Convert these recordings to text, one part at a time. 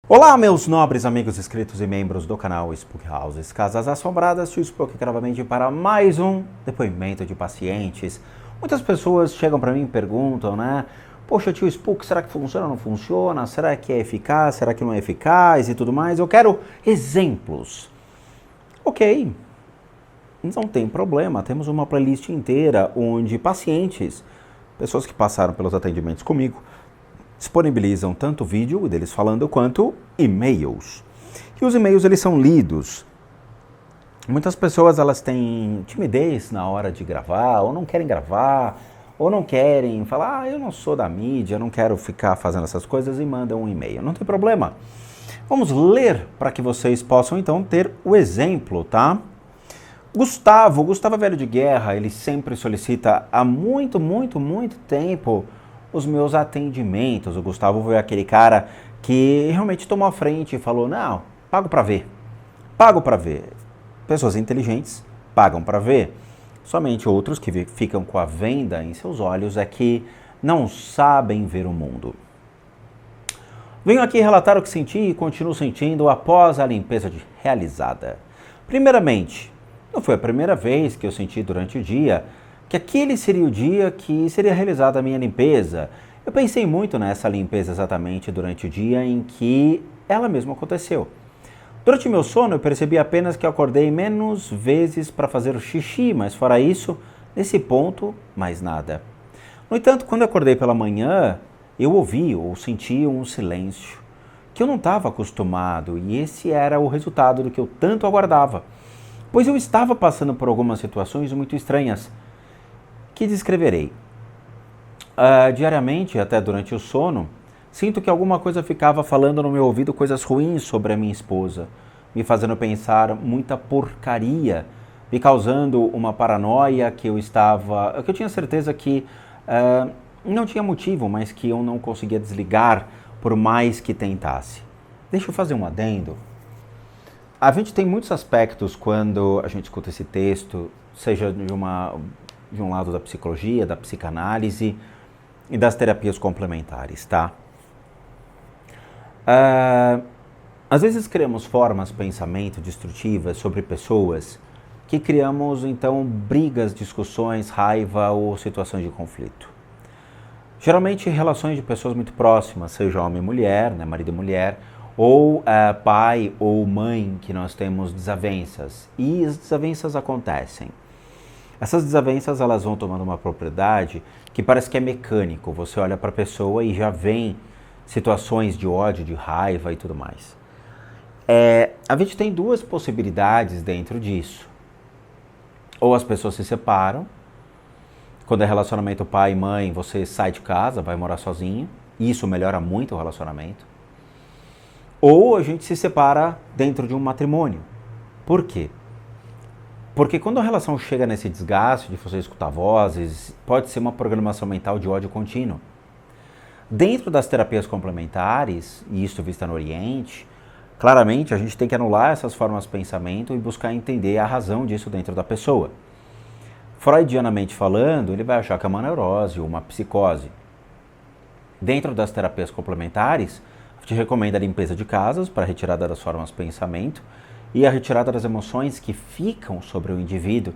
Olá, meus nobres amigos inscritos e membros do canal Spook Houses Casas Assombradas, tio Spook novamente para mais um depoimento de pacientes. Muitas pessoas chegam para mim e perguntam, né? Poxa, tio Spook, será que funciona ou não funciona? Será que é eficaz? Será que não é eficaz? E tudo mais. Eu quero exemplos. Ok, não tem problema. Temos uma playlist inteira onde pacientes, pessoas que passaram pelos atendimentos comigo, disponibilizam tanto vídeo deles falando quanto e-mails. E os e-mails eles são lidos. Muitas pessoas elas têm timidez na hora de gravar, ou não querem gravar, ou não querem falar, eu não sou da mídia, não quero ficar fazendo essas coisas e mandam um e-mail. Não tem problema. Vamos ler para que vocês possam então ter o exemplo, tá? Gustavo Velho de Guerra, ele sempre solicita há muito tempo os meus atendimentos. O Gustavo foi aquele cara que realmente tomou a frente e falou, não, pago para ver. Pessoas inteligentes pagam para ver. Somente outros que ficam com a venda em seus olhos é que não sabem ver o mundo. Venho aqui relatar o que senti e continuo sentindo após a limpeza realizada. Primeiramente, não foi a primeira vez que eu senti durante o dia que aquele seria o dia que seria realizada a minha limpeza. Eu pensei muito nessa limpeza exatamente durante o dia em que ela mesma aconteceu. Durante meu sono, eu percebi apenas que eu acordei menos vezes para fazer o xixi, mas fora isso, nesse ponto, mais nada. No entanto, quando eu acordei pela manhã, eu ouvi ou senti um silêncio que eu não estava acostumado, e esse era o resultado do que eu tanto aguardava, pois eu estava passando por algumas situações muito estranhas, que descreverei. Diariamente, até durante o sono, sinto que alguma coisa ficava falando no meu ouvido coisas ruins sobre a minha esposa, me fazendo pensar muita porcaria, me causando uma paranoia que eu tinha certeza que não tinha motivo, mas que eu não conseguia desligar por mais que tentasse. Deixa eu fazer um adendo. A gente tem muitos aspectos quando a gente escuta esse texto, seja de um lado da psicologia, da psicanálise e das terapias complementares, tá? Às vezes criamos formas de pensamento destrutivas sobre pessoas que criamos, então, brigas, discussões, raiva ou situações de conflito. Geralmente, relações de pessoas muito próximas, seja homem e mulher, né, marido e mulher, ou pai ou mãe, que nós temos desavenças. E as desavenças acontecem. Essas desavenças elas vão tomando uma propriedade que parece que é mecânico. Você olha para a pessoa e já vem situações de ódio, de raiva e tudo mais. A gente tem duas possibilidades dentro disso. Ou as pessoas se separam. Quando é relacionamento pai e mãe, você sai de casa, vai morar sozinho. E isso melhora muito o relacionamento. Ou a gente se separa dentro de um matrimônio. Por quê? Porque quando a relação chega nesse desgaste de você escutar vozes, pode ser uma programação mental de ódio contínuo. Dentro das terapias complementares, e isso vista no Oriente, claramente a gente tem que anular essas formas de pensamento e buscar entender a razão disso dentro da pessoa. Freudianamente falando, ele vai achar que é uma neurose ou uma psicose. Dentro das terapias complementares, a gente recomenda a limpeza de casas para a retirada das formas de pensamento e a retirada das emoções que ficam sobre o indivíduo,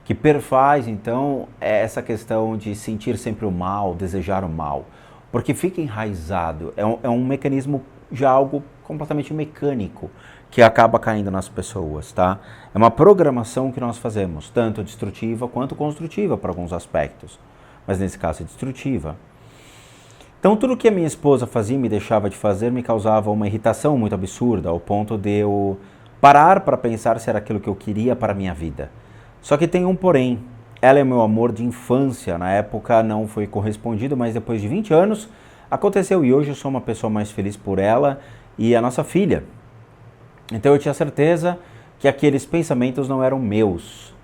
que perfaz, então, essa questão de sentir sempre o mal, desejar o mal, porque fica enraizado, é um mecanismo já algo completamente mecânico, que acaba caindo nas pessoas, tá? É uma programação que nós fazemos, tanto destrutiva quanto construtiva para alguns aspectos, mas nesse caso é destrutiva. Então, tudo que a minha esposa fazia e me deixava de fazer me causava uma irritação muito absurda, ao ponto de eu parar para pensar se era aquilo que eu queria para a minha vida. Só que tem um porém. Ela é meu amor de infância. Na época não foi correspondido, mas depois de 20 anos aconteceu e hoje eu sou uma pessoa mais feliz por ela e a nossa filha. Então eu tinha certeza que aqueles pensamentos não eram meus.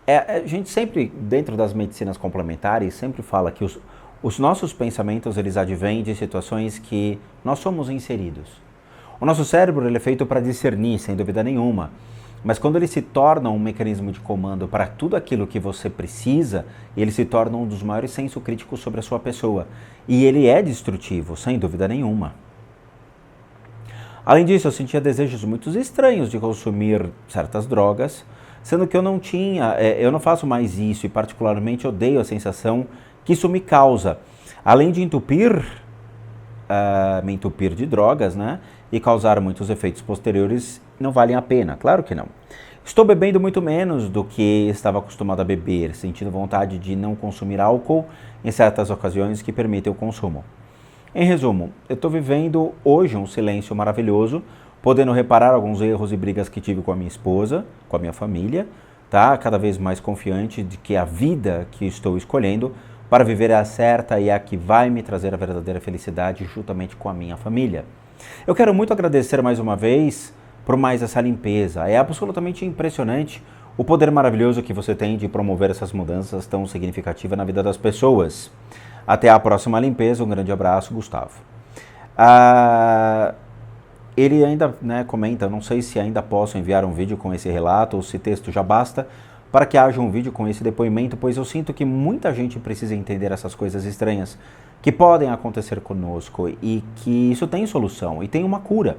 A gente sempre, dentro das medicinas complementares, sempre fala que os nossos pensamentos eles advêm de situações que nós somos inseridos. O nosso cérebro ele é feito para discernir, sem dúvida nenhuma, mas quando ele se torna um mecanismo de comando para tudo aquilo que você precisa, ele se torna um dos maiores senso críticos sobre a sua pessoa. E ele é destrutivo, sem dúvida nenhuma. Além disso, eu sentia desejos muito estranhos de consumir certas drogas, sendo que eu não faço mais isso e particularmente odeio a sensação que isso me causa. Além de me entupir de drogas, né, e causar muitos efeitos posteriores, não valem a pena, claro que não. Estou bebendo muito menos do que estava acostumado a beber, sentindo vontade de não consumir álcool em certas ocasiões que permitem o consumo. Em resumo, eu estou vivendo hoje um silêncio maravilhoso, podendo reparar alguns erros e brigas que tive com a minha esposa, com a minha família, tá? Cada vez mais confiante de que a vida que estou escolhendo para viver é a certa e é a que vai me trazer a verdadeira felicidade juntamente com a minha família. Eu quero muito agradecer mais uma vez por mais essa limpeza. É absolutamente impressionante o poder maravilhoso que você tem de promover essas mudanças tão significativas na vida das pessoas. Até a próxima limpeza, um grande abraço, Gustavo. Ele ainda comenta, não sei se ainda posso enviar um vídeo com esse relato ou se texto já basta para que haja um vídeo com esse depoimento, pois eu sinto que muita gente precisa entender essas coisas estranhas que podem acontecer conosco e que isso tem solução e tem uma cura.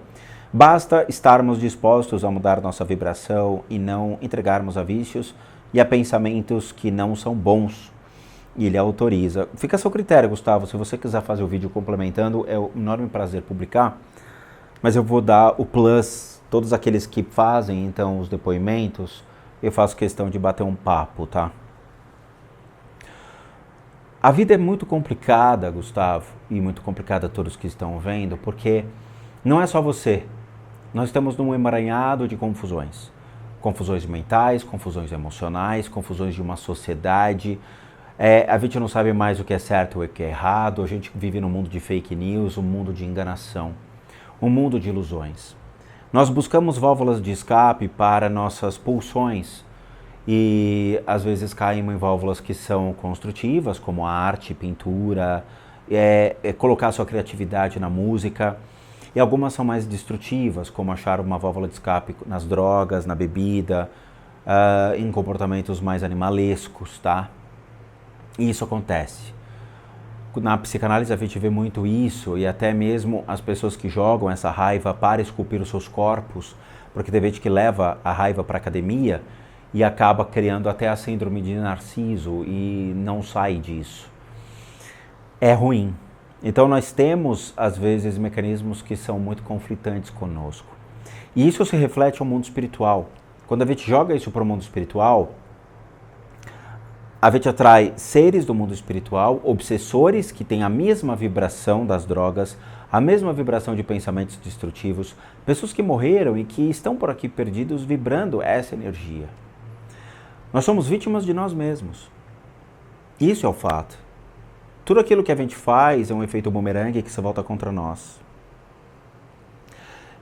Basta estarmos dispostos a mudar nossa vibração e não entregarmos a vícios e a pensamentos que não são bons. E ele autoriza. Fica a seu critério, Gustavo. Se você quiser fazer o vídeo complementando, é um enorme prazer publicar. Mas eu vou dar o plus, todos aqueles que fazem, então, os depoimentos, eu faço questão de bater um papo, tá? A vida é muito complicada, Gustavo, e muito complicada a todos que estão vendo, porque não é só você. Nós estamos num emaranhado de confusões. Confusões mentais, confusões emocionais, confusões de uma sociedade. A gente não sabe mais o que é certo e o que é errado. A gente vive num mundo de fake news, um mundo de enganação, um mundo de ilusões. Nós buscamos válvulas de escape para nossas pulsões e às vezes caímos em válvulas que são construtivas, como a arte, pintura, colocar sua criatividade na música. E algumas são mais destrutivas, como achar uma válvula de escape nas drogas, na bebida, em comportamentos mais animalescos, tá? E isso acontece. Na psicanálise a gente vê muito isso, e até mesmo as pessoas que jogam essa raiva para esculpir os seus corpos, porque tem gente que leva a raiva para a academia e acaba criando até a síndrome de Narciso e não sai disso. É ruim. Então nós temos, às vezes, mecanismos que são muito conflitantes conosco. E isso se reflete ao mundo espiritual. Quando a gente joga isso para o mundo espiritual, a gente atrai seres do mundo espiritual, obsessores que têm a mesma vibração das drogas, a mesma vibração de pensamentos destrutivos, pessoas que morreram e que estão por aqui perdidos vibrando essa energia. Nós somos vítimas de nós mesmos. Isso é o fato. Tudo aquilo que a gente faz é um efeito bumerangue que se volta contra nós.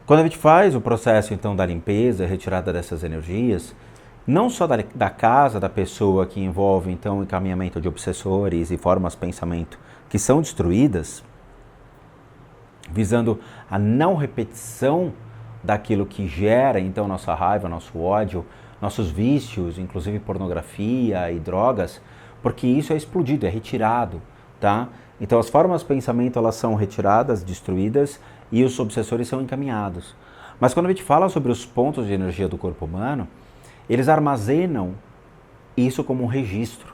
Quando a gente faz o processo, então, da limpeza, retirada dessas energias, não só da casa da pessoa que envolve, então, o encaminhamento de obsessores e formas de pensamento que são destruídas, visando a não repetição daquilo que gera, então, nossa raiva, nosso ódio, nossos vícios, inclusive pornografia e drogas, porque isso é explodido, é retirado. Tá? Então as formas de pensamento elas são retiradas, destruídas e os obsessores são encaminhados. Mas quando a gente fala sobre os pontos de energia do corpo humano, eles armazenam isso como um registro.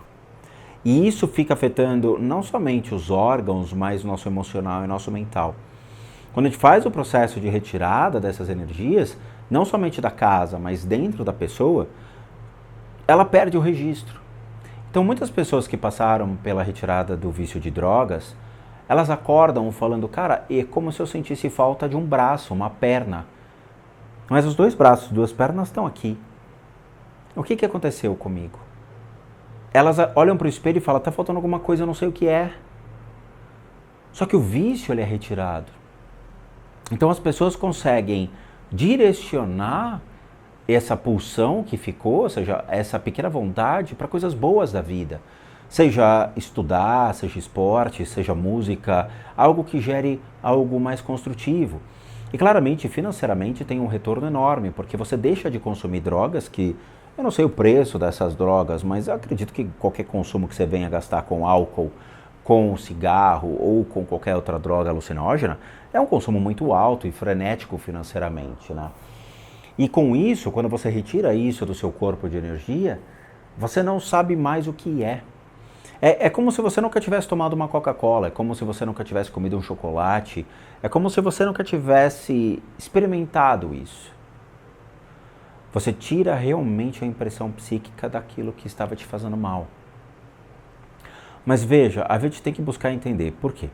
E isso fica afetando não somente os órgãos, mas o nosso emocional e o nosso mental. Quando a gente faz o processo de retirada dessas energias, não somente da casa, mas dentro da pessoa, ela perde o registro. Então muitas pessoas que passaram pela retirada do vício de drogas, elas acordam falando, cara, é como se eu sentisse falta de um braço, uma perna. Mas os dois braços, duas pernas estão aqui. O que aconteceu comigo? Elas olham para o espelho e falam, tá faltando alguma coisa, eu não sei o que é. Só que o vício ele é retirado. Então as pessoas conseguem direcionar essa pulsão que ficou, ou seja, essa pequena vontade para coisas boas da vida. Seja estudar, seja esporte, seja música, algo que gere algo mais construtivo. E claramente, financeiramente, tem um retorno enorme, porque você deixa de consumir drogas que, eu não sei o preço dessas drogas, mas eu acredito que qualquer consumo que você venha gastar com álcool, com o cigarro ou com qualquer outra droga alucinógena, é um consumo muito alto e frenético financeiramente, né? E com isso, quando você retira isso do seu corpo de energia, você não sabe mais o que é. É como se você nunca tivesse tomado uma Coca-Cola, é como se você nunca tivesse comido um chocolate, é como se você nunca tivesse experimentado isso. Você tira realmente a impressão psíquica daquilo que estava te fazendo mal. Mas veja, a gente tem que buscar entender por quê.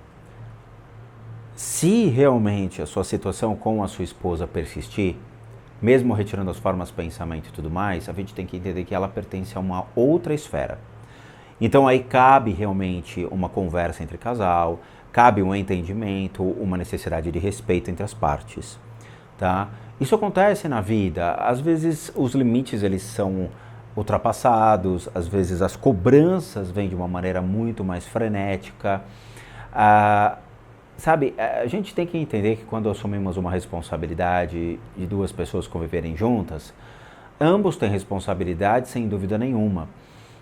Se realmente a sua situação com a sua esposa persistir, mesmo retirando as formas de pensamento e tudo mais, a gente tem que entender que ela pertence a uma outra esfera. Então aí cabe realmente uma conversa entre casal, cabe um entendimento, uma necessidade de respeito entre as partes, tá? Isso acontece na vida, às vezes os limites eles são ultrapassados, às vezes as cobranças vêm de uma maneira muito mais frenética. Sabe, a gente tem que entender que quando assumimos uma responsabilidade de duas pessoas conviverem juntas, ambos têm responsabilidade sem dúvida nenhuma.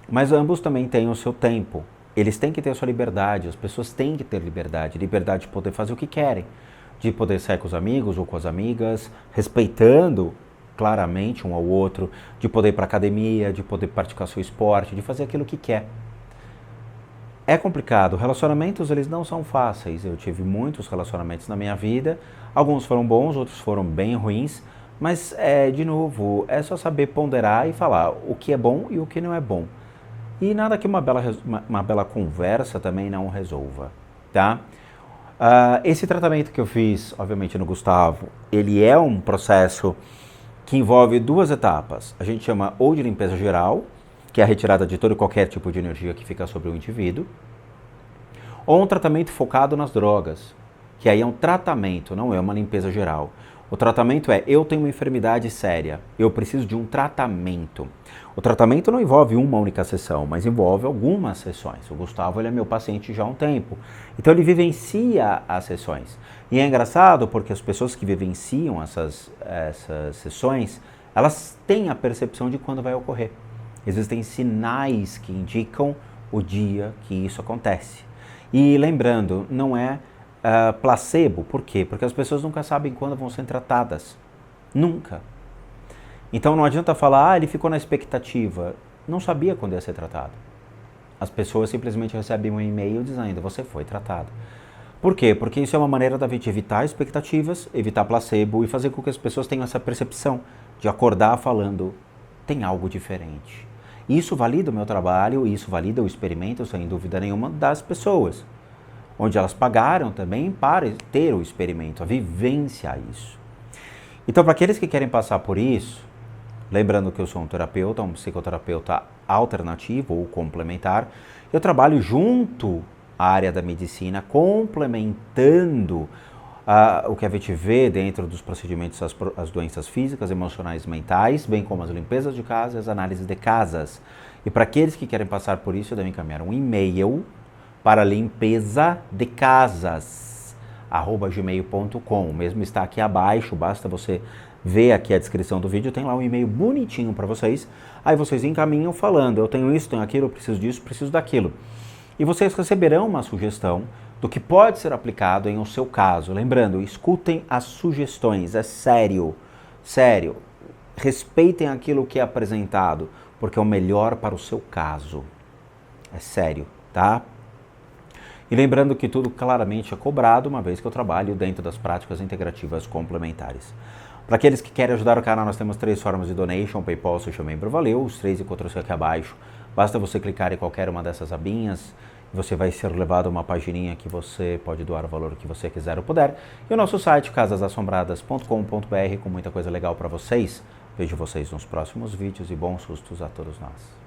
Mas ambos também têm o seu tempo. Eles têm que ter a sua liberdade, as pessoas têm que ter liberdade de poder fazer o que querem, de poder sair com os amigos ou com as amigas, respeitando claramente um ao outro, de poder ir para a academia, de poder praticar seu esporte, de fazer aquilo que quer. É complicado, relacionamentos eles não são fáceis, eu tive muitos relacionamentos na minha vida, alguns foram bons, outros foram bem ruins, mas de novo, é só saber ponderar e falar o que é bom e o que não é bom. E nada que uma bela conversa também não resolva, tá? Esse tratamento que eu fiz, obviamente, no Gustavo, ele é um processo que envolve duas etapas. A gente chama ou de limpeza geral, que é a retirada de todo e qualquer tipo de energia que fica sobre o indivíduo, ou um tratamento focado nas drogas, que aí é um tratamento, não é uma limpeza geral. O tratamento é, eu tenho uma enfermidade séria, eu preciso de um tratamento. O tratamento não envolve uma única sessão, mas envolve algumas sessões. O Gustavo ele é meu paciente já há um tempo, então ele vivencia as sessões. E é engraçado porque as pessoas que vivenciam essas sessões, elas têm a percepção de quando vai ocorrer. Existem sinais que indicam o dia que isso acontece. E lembrando, não é placebo, por quê? Porque as pessoas nunca sabem quando vão ser tratadas. Nunca. Então não adianta falar, ele ficou na expectativa. Não sabia quando ia ser tratado. As pessoas simplesmente recebem um e-mail dizendo, você foi tratado. Por quê? Porque isso é uma maneira da gente evitar expectativas, evitar placebo e fazer com que as pessoas tenham essa percepção de acordar falando, tem algo diferente. Isso valida o meu trabalho, isso valida o experimento, sem dúvida nenhuma, das pessoas. Onde elas pagaram também para ter o experimento, a vivência a isso. Então, para aqueles que querem passar por isso, lembrando que eu sou um terapeuta, um psicoterapeuta alternativo ou complementar, eu trabalho junto à área da medicina, complementando o que a gente vê dentro dos procedimentos, as doenças físicas, emocionais e mentais, bem como as limpezas de casa e as análises de casas. E para aqueles que querem passar por isso, devem encaminhar um e-mail para limpezadecasas@gmail.com. O mesmo está aqui abaixo, basta você ver aqui a descrição do vídeo, tem lá um e-mail bonitinho para vocês. Aí vocês encaminham falando, eu tenho isso, tenho aquilo, eu preciso disso, preciso daquilo. E vocês receberão uma sugestão do que pode ser aplicado em o seu caso. Lembrando, escutem as sugestões, é sério, sério. Respeitem aquilo que é apresentado, porque é o melhor para o seu caso. É sério, tá? E lembrando que tudo claramente é cobrado, uma vez que eu trabalho dentro das práticas integrativas complementares. Para aqueles que querem ajudar o canal, nós temos 3 formas de donation, PayPal, Social Membro, valeu, os 3 encontram-se aqui abaixo. Basta você clicar em qualquer uma dessas abinhas, e você vai ser levado a uma pagininha que você pode doar o valor que você quiser ou puder. E o nosso site, casasassombradas.com.br, com muita coisa legal para vocês. Vejo vocês nos próximos vídeos e bons sustos a todos nós.